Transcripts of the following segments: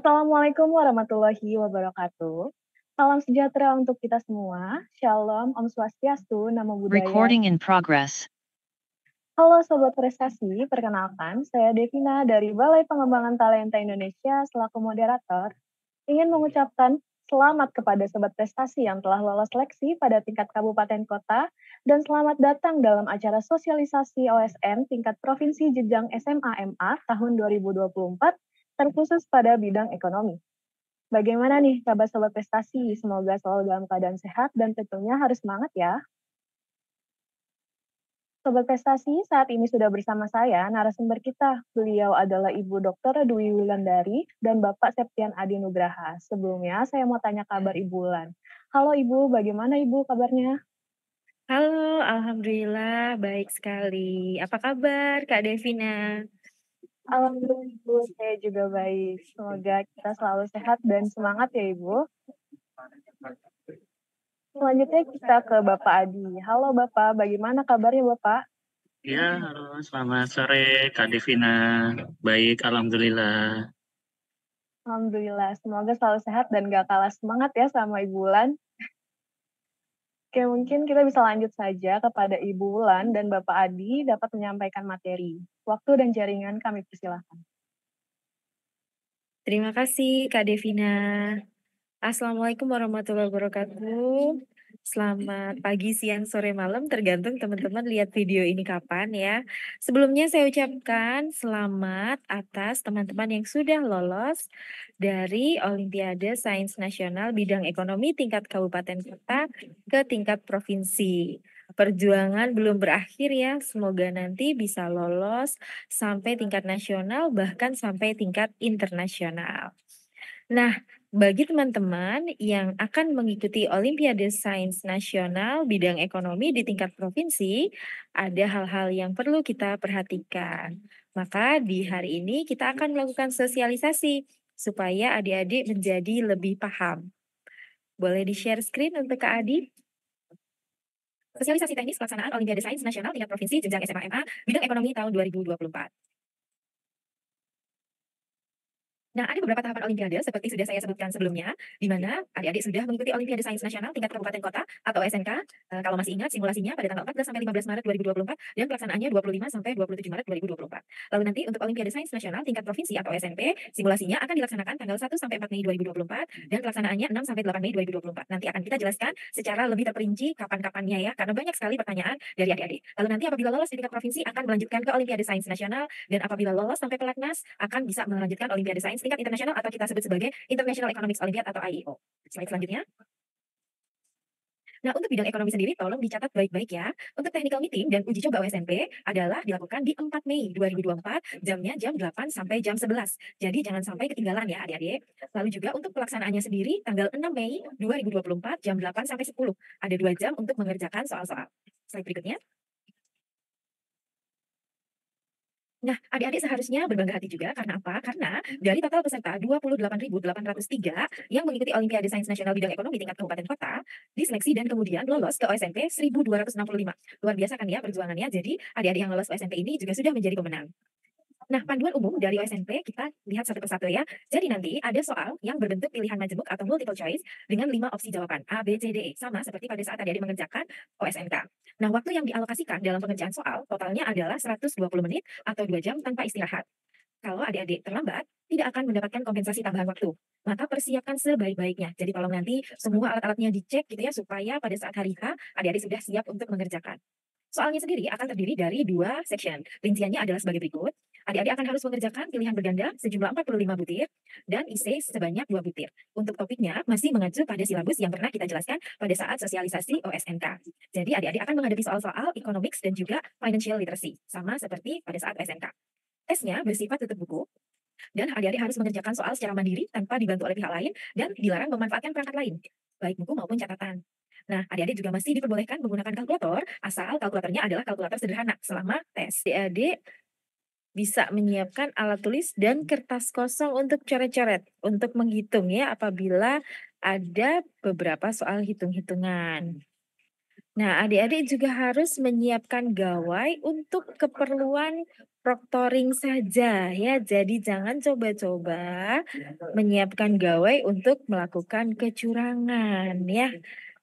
Assalamualaikum warahmatullahi wabarakatuh. Salam sejahtera untuk kita semua. Shalom, Om Swastiastu, Namo Buddhaya. Recording in progress. Halo Sobat Prestasi, perkenalkan saya Devina dari Balai Pengembangan Talenta Indonesia selaku moderator. Ingin mengucapkan selamat kepada Sobat Prestasi yang telah lolos seleksi pada tingkat kabupaten kota dan selamat datang dalam acara sosialisasi OSN tingkat provinsi jenjang SMA MA tahun 2024 terkhusus pada bidang ekonomi. Bagaimana nih kabar Sobat Prestasi? Semoga selalu dalam keadaan sehat dan tentunya harus semangat ya. Sobat Prestasi, saat ini sudah bersama saya narasumber kita. Beliau adalah Ibu Dr. Dwi Wulandari dan Bapak Septian Adi Nugraha. Sebelumnya saya mau tanya kabar Ibu Wulan. Halo Ibu, bagaimana Ibu kabarnya? Halo, alhamdulillah baik sekali. Apa kabar Kak Devina? Alhamdulillah Ibu, saya juga baik. Semoga kita selalu sehat dan semangat ya Ibu. Selanjutnya kita ke Bapak Adi. Halo Bapak, bagaimana kabarnya Bapak? Ya, halo, selamat sore Kak Devina. Baik, alhamdulillah. Alhamdulillah, semoga selalu sehat dan gak kalah semangat ya sama Ibu Wulan. Oke, mungkin kita bisa lanjut saja kepada Ibu Wulan dan Bapak Adi dapat menyampaikan materi. Waktu dan jaringan kami persilahkan. Terima kasih Kak Devina. Assalamualaikum warahmatullahi wabarakatuh. Selamat pagi, siang, sore, malam, tergantung teman-teman lihat video ini kapan ya. Sebelumnya saya ucapkan selamat atas teman-teman yang sudah lolos dari Olimpiade Sains Nasional Bidang Ekonomi tingkat kabupaten kota ke tingkat provinsi. Perjuangan belum berakhir ya, semoga nanti bisa lolos sampai tingkat nasional bahkan sampai tingkat internasional. Nah, bagi teman-teman yang akan mengikuti Olimpiade Sains Nasional bidang ekonomi di tingkat provinsi, ada hal-hal yang perlu kita perhatikan. Maka di hari ini kita akan melakukan sosialisasi supaya adik-adik menjadi lebih paham. Boleh di-share screen untuk Kak Adi? Sosialisasi teknis pelaksanaan Olimpiade Sains Nasional tingkat provinsi jenjang SMA MA bidang ekonomi tahun 2024. Nah, ada beberapa tahapan Olimpiade seperti sudah saya sebutkan sebelumnya, di mana adik-adik sudah mengikuti Olimpiade Sains Nasional tingkat kabupaten kota atau SNK. Kalau masih ingat simulasinya pada tanggal 14 sampai 15 Maret 2024 dan pelaksanaannya 25 sampai 27 Maret 2024. Lalu nanti untuk Olimpiade Sains Nasional tingkat provinsi atau SMP, simulasinya akan dilaksanakan tanggal 1 sampai 4 Mei 2024 dan pelaksanaannya 6 sampai 8 Mei 2024. Nanti akan kita jelaskan secara lebih terperinci kapan-kapannya ya, karena banyak sekali pertanyaan dari adik-adik. Lalu nanti apabila lolos di tingkat provinsi akan melanjutkan ke Olimpiade Sains Nasional dan apabila lolos sampai pelatnas akan bisa melanjutkan Olimpiade Sains tingkat internasional atau kita sebut sebagai International Economics Olympiad atau IEO. Slide selanjutnya. Nah, untuk bidang ekonomi sendiri tolong dicatat baik-baik ya. Untuk technical meeting dan uji coba OSNP adalah dilakukan di 4 Mei 2024, jamnya jam 8 sampai jam 11. Jadi jangan sampai ketinggalan ya adik-adik. Lalu juga untuk pelaksanaannya sendiri tanggal 6 Mei 2024 jam 8 sampai 10. Ada 2 jam untuk mengerjakan soal-soal. Slide berikutnya. Nah, adik-adik seharusnya berbangga hati juga karena apa? Karena dari total peserta 28.803 yang mengikuti Olimpiade Sains Nasional Bidang Ekonomi tingkat kabupaten kota, diseleksi dan kemudian lolos ke OSNP 1.265. Luar biasa kan ya perjuangannya. Jadi, adik-adik yang lolos OSNP ini juga sudah menjadi pemenang. Nah, panduan umum dari OSNP kita lihat satu persatu ya. Jadi nanti ada soal yang berbentuk pilihan majemuk atau multiple choice dengan 5 opsi jawaban A, B, C, D, E. Sama seperti pada saat adik-adik mengerjakan OSNK. Nah, waktu yang dialokasikan dalam pengerjaan soal totalnya adalah 120 menit atau 2 jam tanpa istirahat. Kalau adik-adik terlambat, tidak akan mendapatkan kompensasi tambahan waktu. Maka persiapkan sebaik-baiknya. Jadi tolong nanti semua alat-alatnya dicek gitu ya, supaya pada saat hari H, adik-adik sudah siap untuk mengerjakan. Soalnya sendiri akan terdiri dari 2 section. Rinciannya adalah sebagai berikut. Adik-adik akan harus mengerjakan pilihan berganda sejumlah 45 butir dan isi sebanyak 2 butir. Untuk topiknya masih mengacu pada silabus yang pernah kita jelaskan pada saat sosialisasi OSNK. Jadi adik-adik akan menghadapi soal-soal economics dan juga financial literacy, sama seperti pada saat SNK. Tesnya bersifat tutup buku, dan adik-adik harus mengerjakan soal secara mandiri tanpa dibantu oleh pihak lain dan dilarang memanfaatkan perangkat lain, baik buku maupun catatan. Nah, adik-adik juga masih diperbolehkan menggunakan kalkulator, asal kalkulatornya adalah kalkulator sederhana selama tes. Adik-adik bisa menyiapkan alat tulis dan kertas kosong untuk coret-coret, untuk menghitung ya apabila ada beberapa soal hitung-hitungan. Nah, adik-adik juga harus menyiapkan gawai untuk keperluan proctoring saja ya. Jadi jangan coba-coba menyiapkan gawai untuk melakukan kecurangan ya.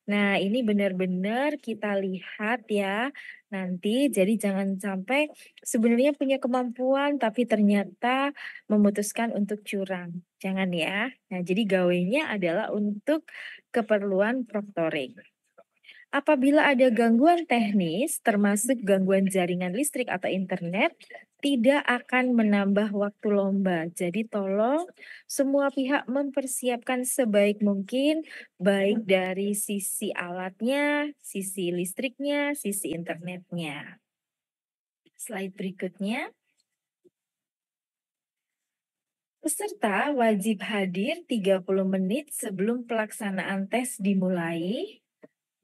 Nah, ini benar-benar kita lihat ya nanti. Jadi jangan sampai sebenarnya punya kemampuan tapi ternyata memutuskan untuk curang. Jangan ya. Nah, jadi gawainya adalah untuk keperluan proctoring. Apabila ada gangguan teknis, termasuk gangguan jaringan listrik atau internet, tidak akan menambah waktu lomba. Jadi tolong semua pihak mempersiapkan sebaik mungkin, baik dari sisi alatnya, sisi listriknya, sisi internetnya. Slide berikutnya. Peserta wajib hadir 30 menit sebelum pelaksanaan tes dimulai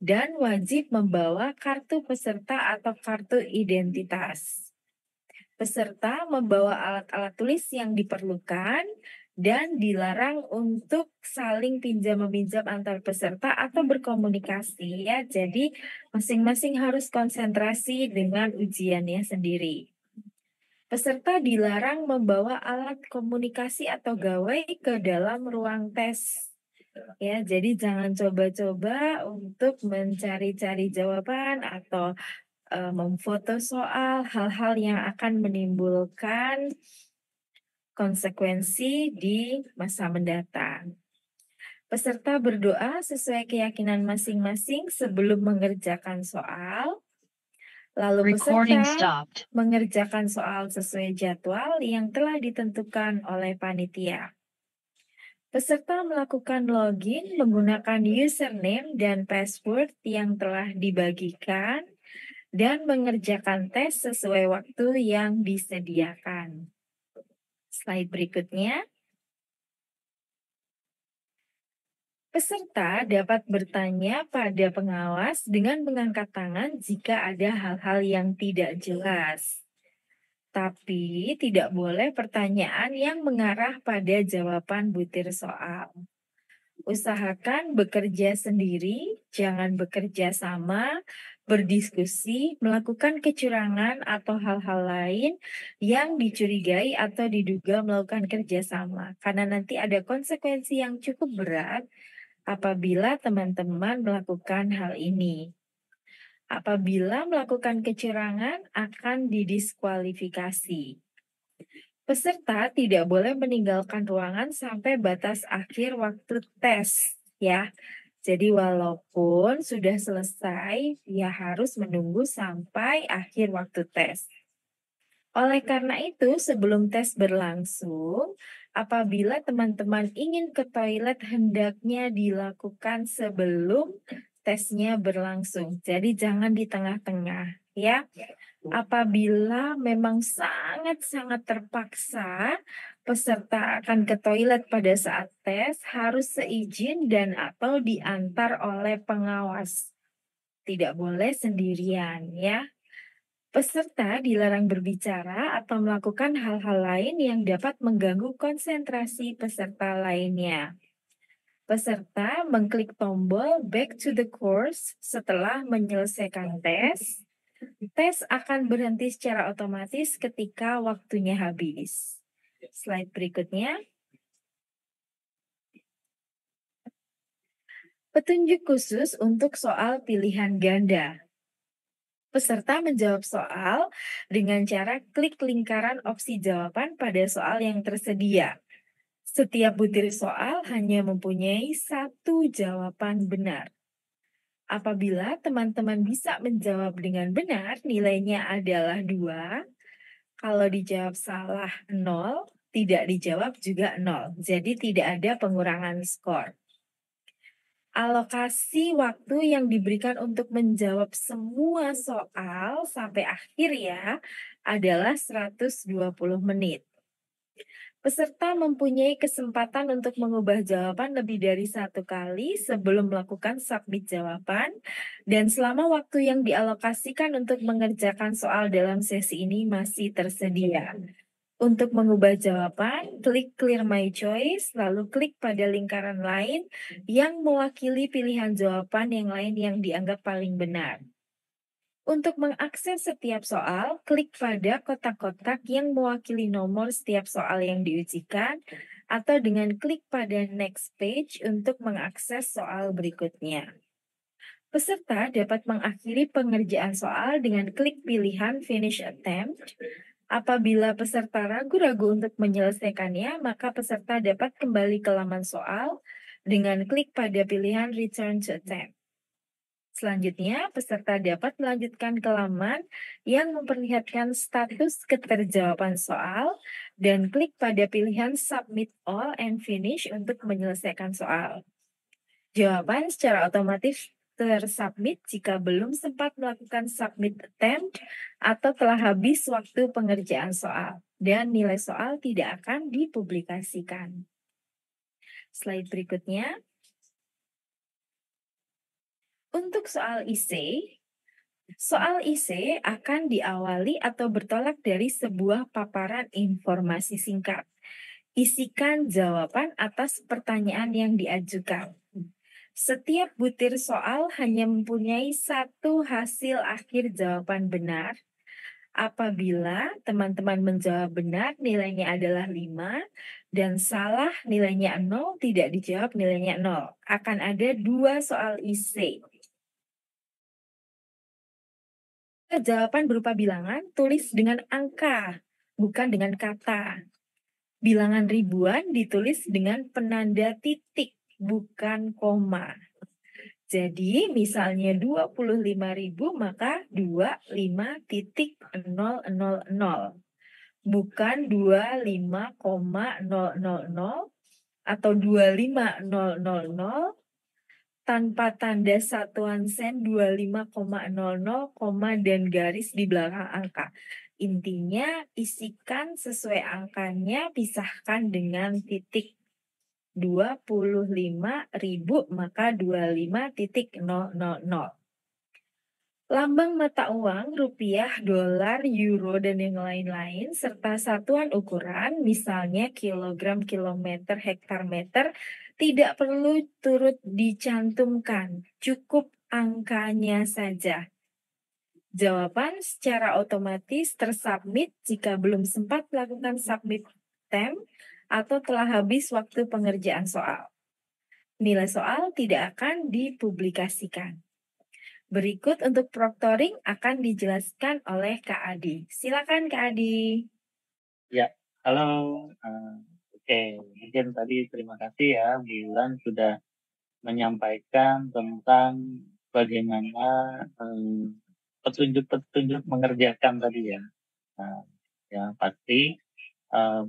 dan wajib membawa kartu peserta atau kartu identitas. Peserta membawa alat-alat tulis yang diperlukan dan dilarang untuk saling pinjam-meminjam antar peserta atau berkomunikasi ya. Jadi masing-masing harus konsentrasi dengan ujiannya sendiri. Peserta dilarang membawa alat komunikasi atau gawai ke dalam ruang tes. Ya, jadi jangan coba-coba untuk mencari-cari jawaban atau memfoto soal hal-hal yang akan menimbulkan konsekuensi di masa mendatang. Peserta berdoa sesuai keyakinan masing-masing sebelum mengerjakan soal. Lalu peserta mengerjakan soal sesuai jadwal yang telah ditentukan oleh panitia. Peserta melakukan login menggunakan username dan password yang telah dibagikan dan mengerjakan tes sesuai waktu yang disediakan. Slide berikutnya. Peserta dapat bertanya pada pengawas dengan mengangkat tangan jika ada hal-hal yang tidak jelas. Tapi tidak boleh pertanyaan yang mengarah pada jawaban butir soal. Usahakan bekerja sendiri, jangan bekerja sama, berdiskusi, melakukan kecurangan atau hal-hal lain yang dicurigai atau diduga melakukan kerjasama. Karena nanti ada konsekuensi yang cukup berat apabila teman-teman melakukan hal ini. Apabila melakukan kecurangan akan didiskualifikasi. Peserta tidak boleh meninggalkan ruangan sampai batas akhir waktu tes ya. Jadi walaupun sudah selesai, ya harus menunggu sampai akhir waktu tes. Oleh karena itu, sebelum tes berlangsung, apabila teman-teman ingin ke toilet hendaknya dilakukan sebelum tesnya berlangsung. Jadi jangan di tengah-tengah ya. Apabila memang sangat-sangat terpaksa peserta akan ke toilet pada saat tes harus seizin dan atau diantar oleh pengawas. Tidak boleh sendirian ya. Peserta dilarang berbicara atau melakukan hal-hal lain yang dapat mengganggu konsentrasi peserta lainnya. Peserta mengklik tombol back to the course setelah menyelesaikan tes. Tes akan berhenti secara otomatis ketika waktunya habis. Slide berikutnya. Petunjuk khusus untuk soal pilihan ganda. Peserta menjawab soal dengan cara klik lingkaran opsi jawaban pada soal yang tersedia. Setiap butir soal hanya mempunyai satu jawaban benar. Apabila teman-teman bisa menjawab dengan benar, nilainya adalah 2. Kalau dijawab salah 0, tidak dijawab juga 0. Jadi tidak ada pengurangan skor. Alokasi waktu yang diberikan untuk menjawab semua soal sampai akhir ya adalah 120 menit. Peserta mempunyai kesempatan untuk mengubah jawaban lebih dari 1 kali sebelum melakukan submit jawaban dan selama waktu yang dialokasikan untuk mengerjakan soal dalam sesi ini masih tersedia. Untuk mengubah jawaban, klik Clear My Choice, lalu klik pada lingkaran lain yang mewakili pilihan jawaban yang lain yang dianggap paling benar. Untuk mengakses setiap soal, klik pada kotak-kotak yang mewakili nomor setiap soal yang diujikan, atau dengan klik pada next page untuk mengakses soal berikutnya. Peserta dapat mengakhiri pengerjaan soal dengan klik pilihan Finish Attempt. Apabila peserta ragu-ragu untuk menyelesaikannya, maka peserta dapat kembali ke laman soal dengan klik pada pilihan Return to Attempt. Selanjutnya, peserta dapat melanjutkan ke laman yang memperlihatkan status keterjawaban soal dan klik pada pilihan Submit All and Finish untuk menyelesaikan soal. Jawaban secara otomatis tersubmit jika belum sempat melakukan submit attempt atau telah habis waktu pengerjaan soal, dan nilai soal tidak akan dipublikasikan. Slide berikutnya. Untuk soal IC akan diawali atau bertolak dari sebuah paparan informasi singkat. Isikan jawaban atas pertanyaan yang diajukan. Setiap butir soal hanya mempunyai satu hasil akhir jawaban benar. Apabila teman-teman menjawab benar, nilainya adalah 5, dan salah nilainya 0, tidak dijawab nilainya 0. Akan ada 2 soal IC. Jawaban berupa bilangan, tulis dengan angka, bukan dengan kata. Bilangan ribuan ditulis dengan penanda titik, bukan koma. Jadi, misalnya 25.000, maka 25.000, bukan 25,000 atau 25.000 tanpa tanda satuan sen 25,00, koma, dan garis di belakang angka. Intinya, isikan sesuai angkanya, pisahkan dengan titik. 25.000, maka 25.000. Lambang mata uang, rupiah, dolar, euro, dan yang lain-lain, serta satuan ukuran, misalnya kilogram, kilometer, hektar, meter, tidak perlu turut dicantumkan, cukup angkanya saja. Jawaban secara otomatis tersubmit jika belum sempat melakukan submit attempt atau telah habis waktu pengerjaan soal. Nilai soal tidak akan dipublikasikan. Berikut untuk proctoring akan dijelaskan oleh Kak Adi. Silakan Kak Adi. Ya, halo. Oke, mungkin tadi terima kasih ya, Bu Wulan sudah menyampaikan tentang bagaimana petunjuk-petunjuk mengerjakan tadi ya. Nah, ya pasti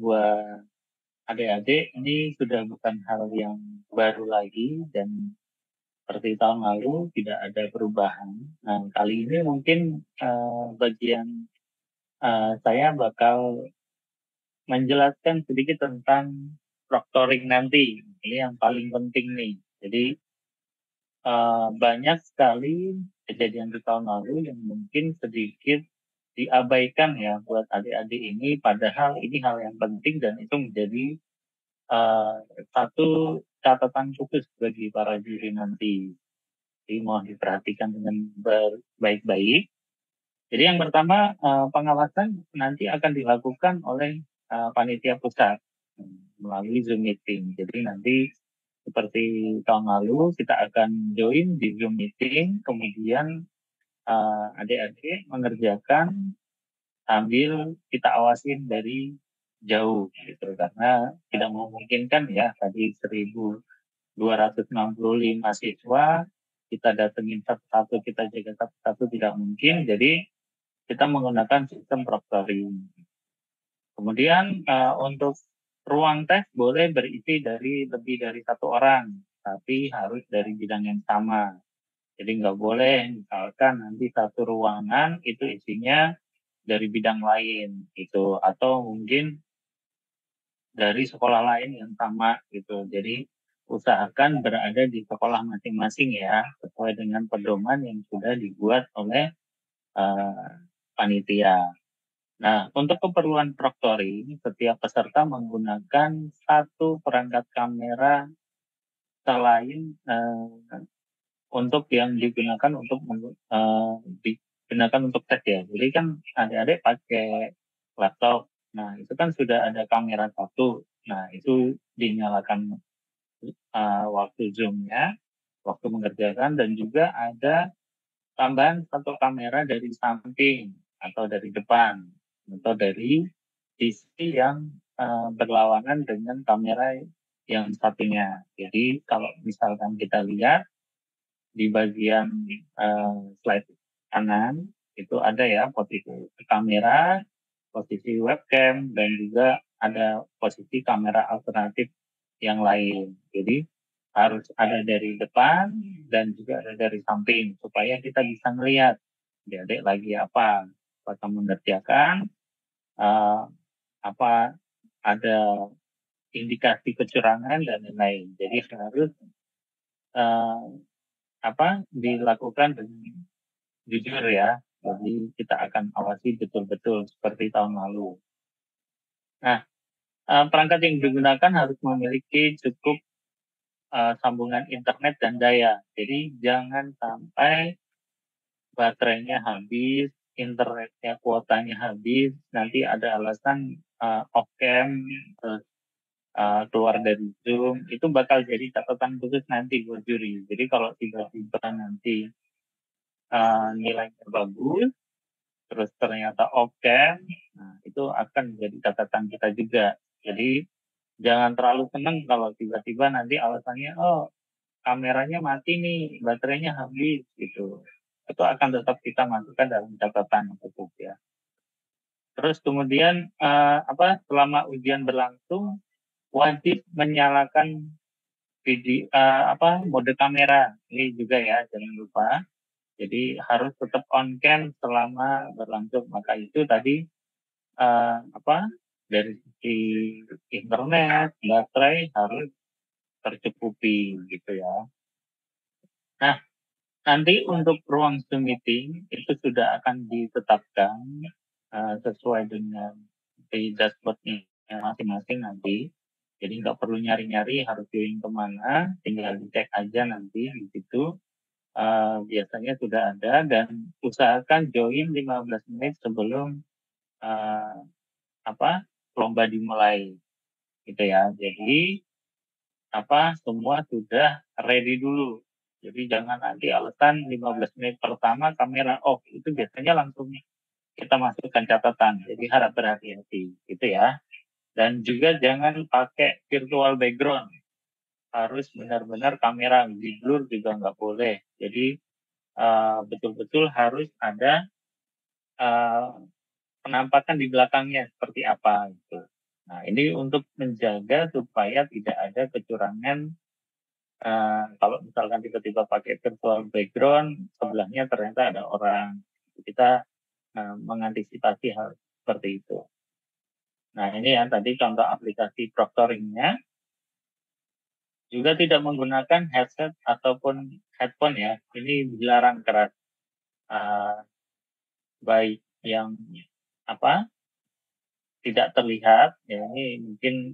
buat adik-adik ini sudah bukan hal yang baru lagi dan seperti tahun lalu tidak ada perubahan. Nah, kali ini mungkin bagian saya bakal menjelaskan sedikit tentang proctoring nanti. Ini yang paling penting nih. Jadi banyak sekali kejadian di tahun lalu yang mungkin sedikit diabaikan ya buat adik-adik ini. Padahal ini hal yang penting dan itu menjadi satu catatan khusus bagi para juri nanti. Jadi mohon diperhatikan dengan baik-baik. Jadi yang pertama pengawasan nanti akan dilakukan oleh panitia pusat melalui Zoom meeting. Jadi nanti seperti tahun lalu kita akan join di Zoom meeting, kemudian adik-adik mengerjakan sambil kita awasin dari jauh gitu karena tidak memungkinkan ya tadi 1.265 siswa kita datengin satu-satu, kita jaga satu-satu tidak mungkin, jadi kita menggunakan sistem proctoring. Kemudian untuk ruang tes boleh berisi dari lebih dari 1 orang, tapi harus dari bidang yang sama. Jadi nggak boleh misalkan nanti satu ruangan itu isinya dari bidang lain gitu, atau mungkin dari sekolah lain yang sama gitu. Jadi usahakan berada di sekolah masing-masing ya, sesuai dengan pedoman yang sudah dibuat oleh panitia. Nah, untuk keperluan proctoring, setiap peserta menggunakan satu perangkat kamera selain untuk yang digunakan untuk gunakan untuk tes ya. Jadi kan adik-adik pakai laptop. Nah, itu kan sudah ada kamera satu. Nah, itu dinyalakan waktu Zoom-nya, waktu mengerjakan, dan juga ada tambahan satu kamera dari samping atau dari depan atau dari sisi yang berlawanan dengan kamera yang satunya. Jadi kalau misalkan kita lihat di bagian slide kanan itu ada ya posisi kamera, posisi webcam, dan juga ada posisi kamera alternatif yang lain. Jadi harus ada dari depan dan juga ada dari samping supaya kita bisa melihat adik lagi apa, apakah mengerjakan, apa ada indikasi kecurangan dan lain-lain. Jadi harus uh, dilakukan dengan jujur ya. Jadi kita akan awasi betul-betul seperti tahun lalu. Nah, perangkat yang digunakan harus memiliki cukup sambungan internet dan daya. Jadi jangan sampai baterainya habis, internetnya kuotanya habis, nanti ada alasan off cam, terus keluar dari Zoom, itu bakal jadi catatan khusus nanti buat juri. Jadi kalau tiba-tiba nanti nilainya bagus, terus ternyata off cam, nah itu akan menjadi catatan kita juga. Jadi jangan terlalu senang kalau tiba-tiba nanti alasannya, oh kameranya mati nih, baterainya habis gitu. Itu akan tetap kita masukkan dalam catatan tersebut ya. Terus kemudian selama ujian berlangsung wajib menyalakan video mode kamera ini juga ya, jangan lupa. Jadi harus tetap on cam selama berlangsung. Maka itu tadi dari sisi internet, baterai harus tercukupi gitu ya. Nah, nanti untuk ruang Zoom meeting itu sudah akan ditetapkan sesuai dengan di dashboardnya masing-masing nanti. Jadi nggak perlu nyari-nyari harus join kemana, tinggal dicek aja nanti di situ. Biasanya sudah ada dan usahakan join 15 menit sebelum lomba dimulai gitu ya. Jadi semua sudah ready dulu. Jadi jangan nanti alasan 15 menit pertama kamera off, itu biasanya langsung kita masukkan catatan. Jadi harap berhati-hati gitu ya. Dan juga jangan pakai virtual background. Harus benar-benar kamera di blur juga nggak boleh. Jadi betul-betul harus ada penampakan di belakangnya seperti apa gitu. Nah, ini untuk menjaga supaya tidak ada kecurangan. Kalau misalkan tiba-tiba pakai virtual background, sebelahnya ternyata ada orang. Kita mengantisipasi hal seperti itu. Nah, ini ya tadi contoh aplikasi proctoring-nya. Juga tidak menggunakan headset ataupun headphone ya. Ini dilarang keras. Baik yang tidak terlihat, ya ini mungkin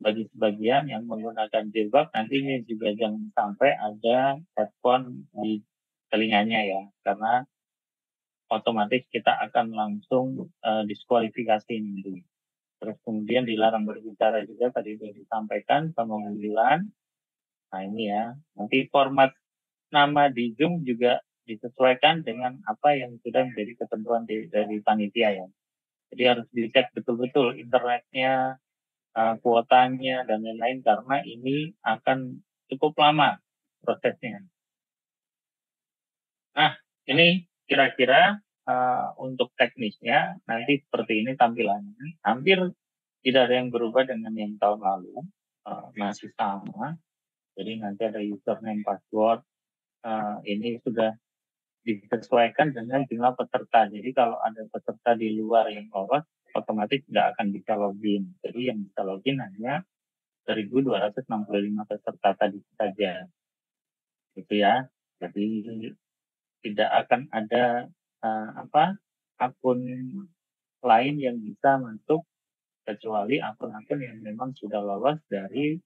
bagi sebagian yang menggunakan jilbab nantinya juga jangan sampai ada headphone di telinganya ya, karena otomatis kita akan langsung diskualifikasi nanti. Terus kemudian dilarang berbicara juga tadi sudah disampaikan pemanggilan. Nah ini ya, nanti format nama di Zoom juga disesuaikan dengan apa yang sudah menjadi ketentuan dari panitia ya. Jadi harus dicek betul-betul internetnya, kuotanya, dan lain-lain karena ini akan cukup lama prosesnya. Nah, ini kira-kira untuk teknisnya nanti seperti ini tampilannya. Hampir tidak ada yang berubah dengan yang tahun lalu, masih sama. Jadi nanti ada username, password. Ini sudah disesuaikan dengan jumlah peserta. Jadi kalau ada peserta di luar yang lolos, otomatis tidak akan bisa login. Jadi yang bisa login hanya 1.265 peserta tadi saja. Gitu ya. Jadi tidak akan ada akun lain yang bisa masuk kecuali akun-akun yang memang sudah lolos dari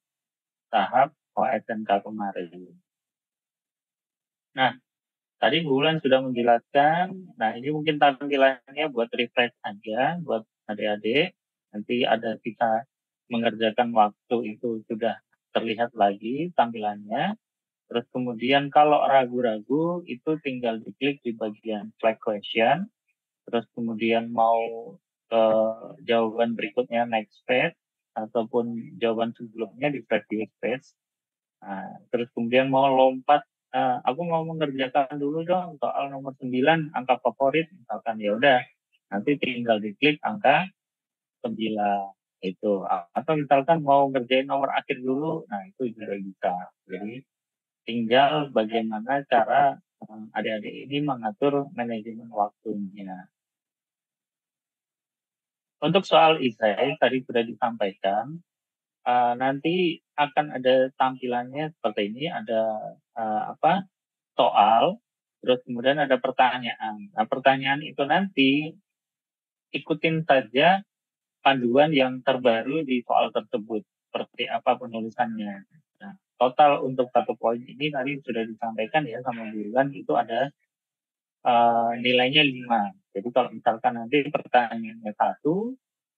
tahap OSNK kemarin. Nah, Tadi Bu Wulan sudah menjelaskan, nah ini mungkin tampilannya buat refresh aja, buat adik-adik. Nanti ada kita mengerjakan waktu itu sudah terlihat lagi tampilannya. Terus kemudian kalau ragu-ragu itu tinggal diklik di bagian flag question. Terus kemudian mau ke jawaban berikutnya next page ataupun jawaban sebelumnya di previous page. Nah, terus kemudian mau lompat, aku mau mengerjakan dulu dong soal nomor 9 angka favorit misalkan, ya udah nanti tinggal diklik angka 9 itu. Atau misalkan mau ngerjain nomor akhir dulu, nah itu juga bisa. Jadi tinggal bagaimana cara adik-adik ini mengatur manajemen waktunya. Untuk soal esai tadi sudah disampaikan, nanti akan ada tampilannya seperti ini, ada soal, terus kemudian ada pertanyaan. Nah, pertanyaan itu nanti ikutin saja panduan yang terbaru di soal tersebut, seperti apa penulisannya. Nah, total untuk satu poin ini tadi sudah disampaikan ya sama Bulan, itu ada nilainya 5. Jadi kalau misalkan nanti pertanyaannya 1,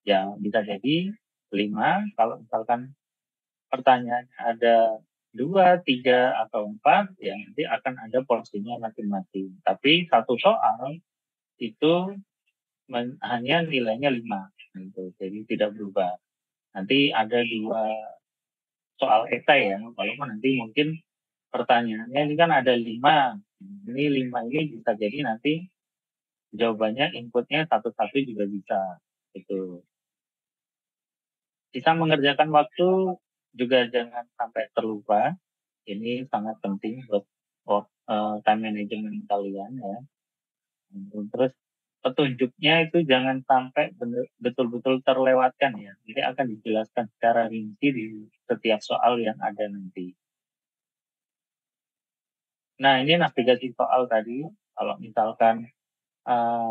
ya bisa jadi 5. Kalau misalkan pertanyaannya ada 2, 3, atau 4, ya nanti akan ada porsinya masing-masing. Tapi satu soal itu hanya nilainya 5. Gitu. Jadi tidak berubah. Nanti ada 2 soal esai ya, walaupun nanti mungkin pertanyaannya ini kan ada 5. Ini 5 ini bisa jadi nanti jawabannya inputnya satu-satu juga bisa. Itu. Bisa mengerjakan waktu juga jangan sampai terlupa. Ini sangat penting buat time management kalian ya. Terus petunjuknya itu jangan sampai betul-betul terlewatkan ya. Jadi akan dijelaskan secara rinci di setiap soal yang ada nanti. Nah, ini navigasi soal tadi. Kalau misalkan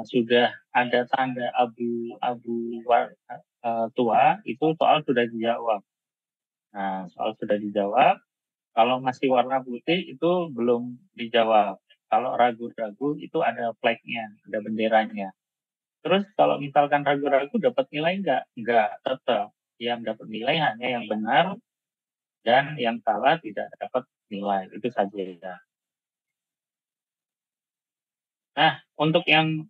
sudah ada tanda abu-abu tua, itu soal sudah dijawab. Nah, soal sudah dijawab. Kalau masih warna putih itu belum dijawab. Kalau ragu-ragu itu ada flag-nya, ada benderanya. Terus kalau misalkan ragu-ragu dapat nilai enggak? Enggak, tetap. Yang dapat nilai hanya yang benar dan yang salah tidak dapat nilai. Itu saja ya. Nah, untuk yang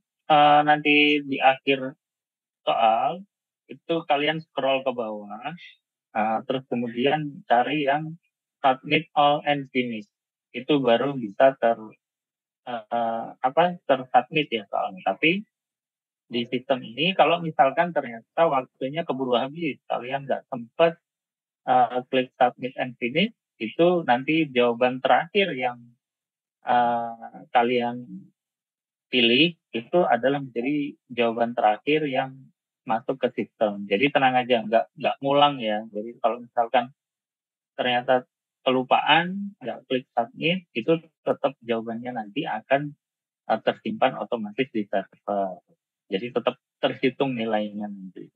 nanti di akhir soal, itu kalian scroll ke bawah, terus kemudian cari yang submit all and finish. Itu baru bisa tersubmit ya soalnya. Tapi di sistem ini kalau misalkan ternyata waktunya keburu habis, kalian nggak sempat klik submit and finish, itu nanti jawaban terakhir yang kalian pilih itu adalah menjadi jawaban terakhir yang masuk ke sistem. Jadi tenang aja, nggak ngulang ya. Jadi kalau misalkan ternyata kelupaan, nggak klik submit, itu tetap jawabannya nanti akan tersimpan otomatis di server. Jadi tetap terhitung nilainya nanti.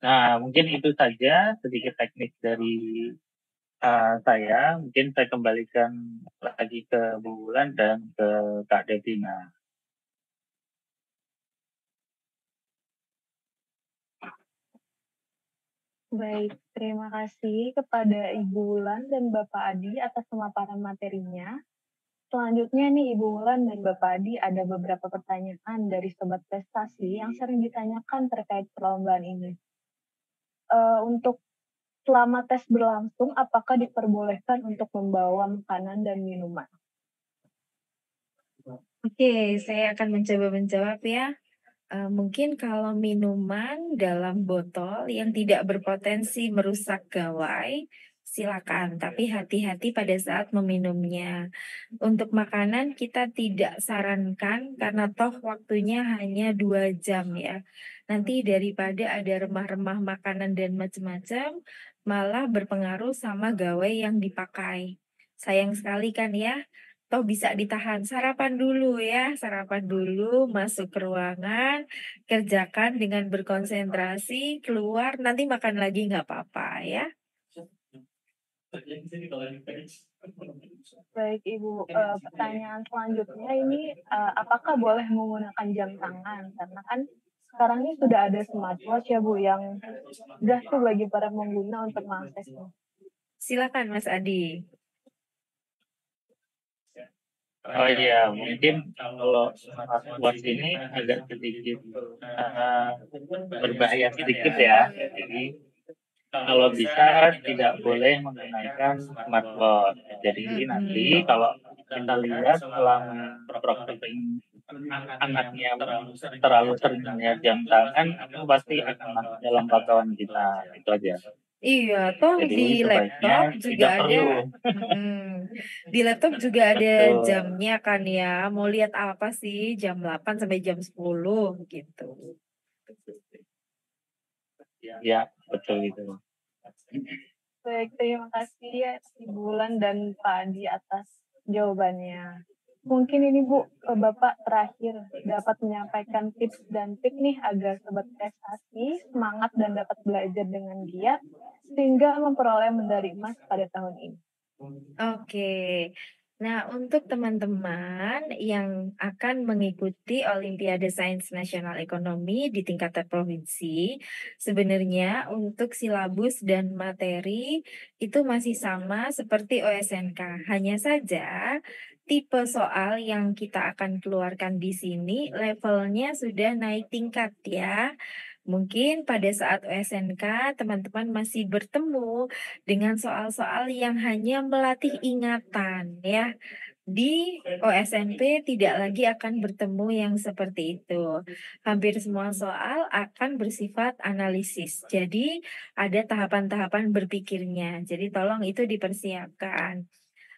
Nah, mungkin itu saja sedikit teknik dari saya. Mungkin saya kembalikan lagi ke Bu Wulan dan ke Kak Devina. Baik, terima kasih kepada Ibu Wulan dan Bapak Adi atas pemaparan materinya. Selanjutnya nih Ibu Wulan dan Bapak Adi ada beberapa pertanyaan dari Sobat Prestasi yang sering ditanyakan terkait perlombaan ini. Untuk selama tes berlangsung, apakah diperbolehkan untuk membawa makanan dan minuman? Oke, saya akan mencoba menjawab ya. Mungkin kalau minuman dalam botol yang tidak berpotensi merusak gawai, silakan. Tapi hati-hati pada saat meminumnya. Untuk makanan kita tidak sarankan karena toh waktunya hanya 2 jam ya. Nanti daripada ada remah-remah makanan dan macam-macam, malah berpengaruh sama gawai yang dipakai. Sayang sekali kan ya. Toh bisa ditahan, sarapan dulu ya, sarapan dulu, masuk ke ruangan, kerjakan dengan berkonsentrasi, keluar, nanti makan lagi nggak apa-apa ya. Baik Ibu, pertanyaan selanjutnya ini, apakah boleh menggunakan jam tangan? Karena kan sekarang ini sudah ada smartwatch ya Bu, yang mudah tuh bagi para pengguna untuk mengaksesnya. Silakan Mas Adi. Oh iya, mungkin kalau smartwatch ini agak sedikit berbahaya sedikit ya. Jadi kalau bisa tidak boleh menggunakan smartwatch. Jadi nanti kalau kita lihat selama processing anaknya terlalu sering melihat jam tangan, itu pasti akan masuk dalam pantauan kita. Itu aja. Iya, toh Jadi di laptop sebaiknya juga tidak ada, perlu. di laptop juga ada Betul. jamnya kan ya. Mau lihat apa sih jam 8 sampai jam 10 gitu. Ya, betul itu. Baik, terima kasih ya Ibu Wulan dan Pak Adi atas jawabannya. Mungkin ini Bu, Bapak terakhir dapat menyampaikan tips dan trik nih agar sobat prestasi semangat dan dapat belajar dengan giat sehingga memperoleh medali emas pada tahun ini. Oke. Nah, untuk teman-teman yang akan mengikuti Olimpiade Sains Nasional Ekonomi di tingkat provinsi, sebenarnya untuk silabus dan materi itu masih sama seperti OSNK. Hanya saja tipe soal yang kita akan keluarkan di sini levelnya sudah naik tingkat ya. Mungkin pada saat OSNK teman-teman masih bertemu dengan soal-soal yang hanya melatih ingatan ya. Di OSNP tidak lagi akan bertemu yang seperti itu. Hampir semua soal akan bersifat analisis. Jadi ada tahapan-tahapan berpikirnya. Jadi tolong itu dipersiapkan.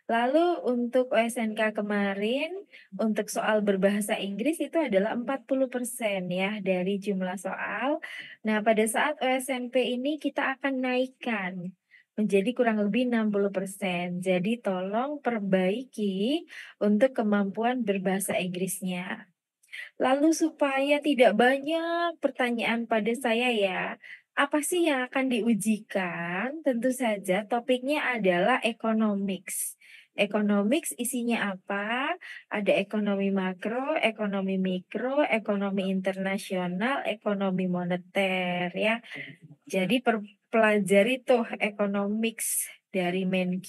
Lalu untuk OSNK kemarin, untuk soal berbahasa Inggris itu adalah 40% ya dari jumlah soal. Nah, pada saat OSNP ini kita akan naikkan menjadi kurang lebih 60%. Jadi tolong perbaiki untuk kemampuan berbahasa Inggrisnya. Lalu supaya tidak banyak pertanyaan pada saya ya, apa sih yang akan diujikan? Tentu saja topiknya adalah economics. Economics isinya apa? Ada ekonomi makro, ekonomi mikro, ekonomi internasional, ekonomi moneter ya. Jadi pelajari tuh economics dari MenQ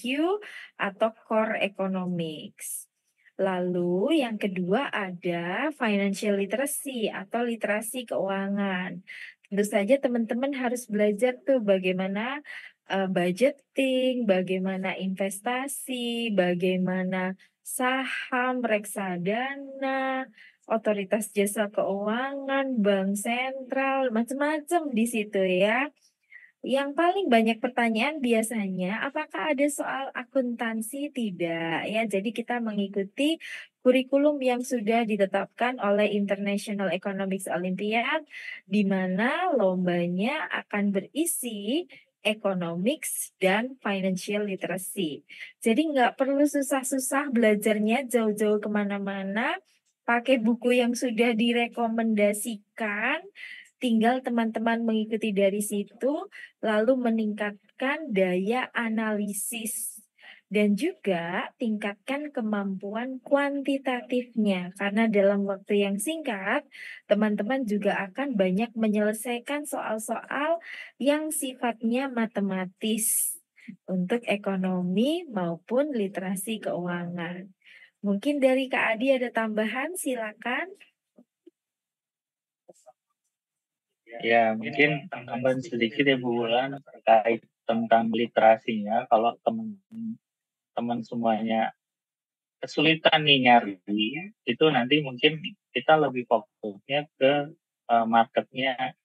atau core economics. Lalu yang kedua ada financial literacy atau literasi keuangan. Tentu saja teman-teman harus belajar tuh bagaimana budgeting, bagaimana investasi, bagaimana saham, reksadana, otoritas jasa keuangan, bank sentral, macam-macam di situ ya. Yang paling banyak pertanyaan biasanya, apakah ada soal akuntansi? Tidak, ya. Jadi kita mengikuti kurikulum yang sudah ditetapkan oleh International Economics Olympiad, di mana lombanya akan berisi economics dan financial literacy. Jadi nggak perlu susah-susah belajarnya jauh-jauh kemana-mana, pakai buku yang sudah direkomendasikan, tinggal teman-teman mengikuti dari situ, lalu meningkatkan daya analisis dan juga tingkatkan kemampuan kuantitatifnya karena dalam waktu yang singkat teman-teman juga akan banyak menyelesaikan soal-soal yang sifatnya matematis untuk ekonomi maupun literasi keuangan. Mungkin dari Kak Adi ada tambahan, silakan. Ya, mungkin tambahan sedikit ya Bu Wulan terkait tentang literasinya. Kalau teman-teman semuanya kesulitan nih nyari, itu nanti mungkin kita lebih fokusnya ke marketnya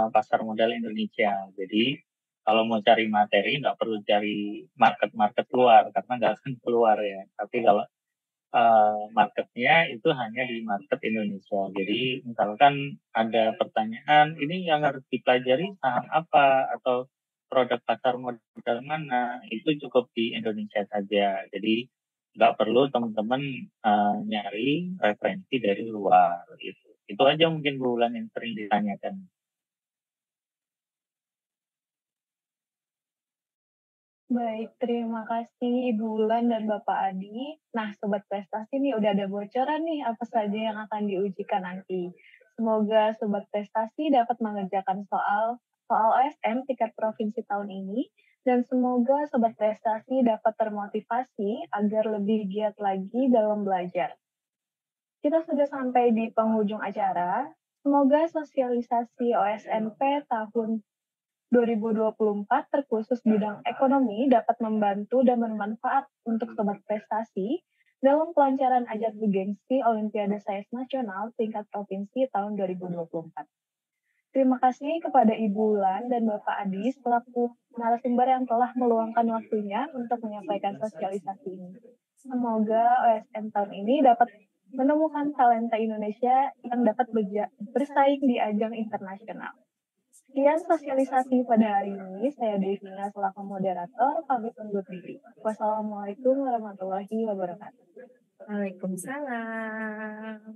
pasar modal Indonesia. Jadi kalau mau cari materi nggak perlu cari market-market luar karena nggak akan keluar ya. Tapi kalau marketnya itu hanya di market Indonesia. Jadi misalkan ada pertanyaan, ini yang harus dipelajari saham apa atau produk pasar modal mana, itu cukup di Indonesia saja. Jadi nggak perlu teman-teman nyari referensi dari luar. Itu aja mungkin bulan yang sering ditanyakan. Baik, terima kasih Ibu Wulan dan Bapak Adi. Nah, Sobat Prestasi nih udah ada bocoran nih apa saja yang akan diujikan nanti. Semoga Sobat Prestasi dapat mengerjakan soal OSN tingkat provinsi tahun ini dan semoga Sobat Prestasi dapat termotivasi agar lebih giat lagi dalam belajar. Kita sudah sampai di penghujung acara. Semoga sosialisasi OSNP tahun 2024 terkhusus bidang ekonomi dapat membantu dan bermanfaat untuk Sobat Prestasi dalam pelancaran ajang bergengsi Olimpiade Sains Nasional tingkat provinsi tahun 2024. Terima kasih kepada Ibu Wulan dan Bapak Adi selaku narasumber yang telah meluangkan waktunya untuk menyampaikan sosialisasi ini. Semoga OSN tahun ini dapat menemukan talenta Indonesia yang dapat bersaing di ajang internasional. Sekian sosialisasi pada hari ini. Saya Devina selaku moderator, pamit undur diri. Wassalamualaikum warahmatullahi wabarakatuh. Waalaikumsalam.